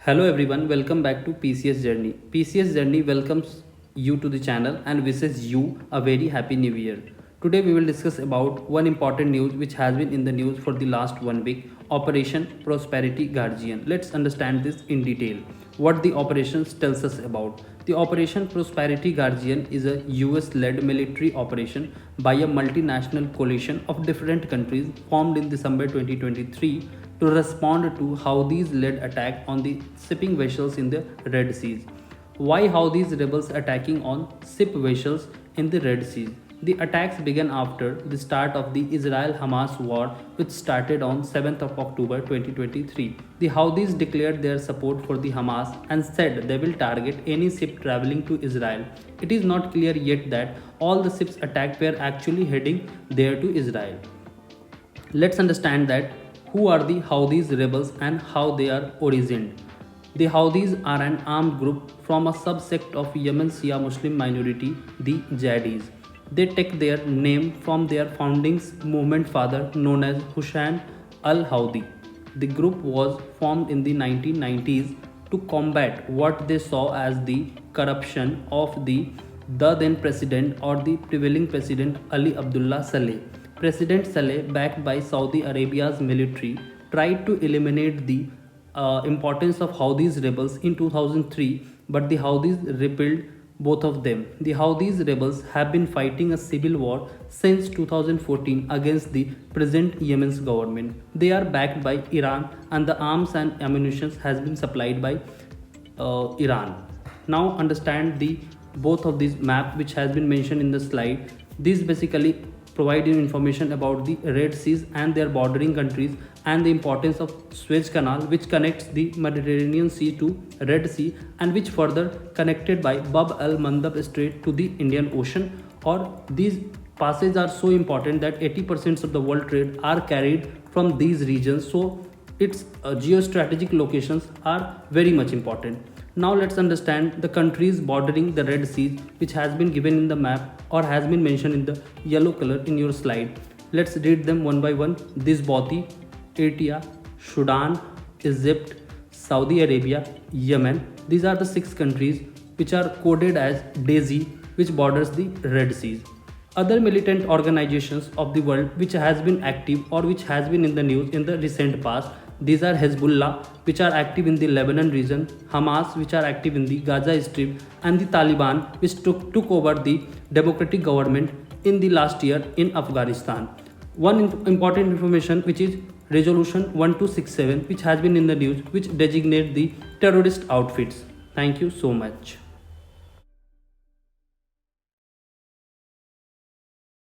Hello everyone, welcome back to PCS Journey. PCS Journey welcomes you to the channel and wishes you a very happy new year. Today we will discuss about one important news which has been in the news for the last 1 week, Operation Prosperity Guardian. Let's understand this in detail. What the operations tells us about. The Operation Prosperity Guardian is a US-led military operation by a multinational coalition of different countries formed in December 2023 to respond to Houthis led attack on the shipping vessels in the Red Sea. Why Houthis rebels attacking on ship vessels in the Red Sea? The attacks began after the start of the Israel-Hamas war, which started on 7th of October 2023. The Houthis declared their support for the Hamas and said they will target any ship traveling to Israel. It is not clear yet that all the ships attacked were actually heading there to Israel. Let's understand that who are the Houthis rebels and how they are origined. The Houthis are an armed group from a subsect of Yemen's Shia Muslim minority, the Jadis. They take their name from their founding movement father known as Hussein al-Houthi. The group was formed in the 1990s to combat what they saw as the corruption of the then president or the prevailing president Ali Abdullah Saleh. President Saleh, backed by Saudi Arabia's military, tried to eliminate the importance of Houthis rebels in 2003, but the Houthis repelled both of them. The Houthis rebels have been fighting a civil war since 2014 against the present Yemen's government. They are backed by Iran, and the arms and ammunition has been supplied by Iran. Now understand the both of these map which has been mentioned in the slide. These basically provide you information about the Red Seas and their bordering countries and the importance of Suez Canal, which connects the Mediterranean Sea to Red Sea and which further connected by Bab al-Mandab Strait to the Indian Ocean. Or these passages are so important that 80% of the world trade are carried from these regions. So its geostrategic locations are very much important. Now let's understand the countries bordering the Red Sea, which has been given in the map or has been mentioned in the yellow color in your slide. Let's read them one by one. Djibouti, Eritrea, Sudan, Egypt, Saudi Arabia, Yemen. These are the 6 countries which are coded as DAISY, which borders the Red Sea. Other militant organizations of the world which has been active or which has been in the news in the recent past. These are Hezbollah, which are active in the Lebanon region, Hamas, which are active in the Gaza Strip, and the Taliban, which took over the democratic government in the last year in Afghanistan. One important information which is Resolution 1267, which has been in the news, which designate the terrorist outfits. Thank you so much.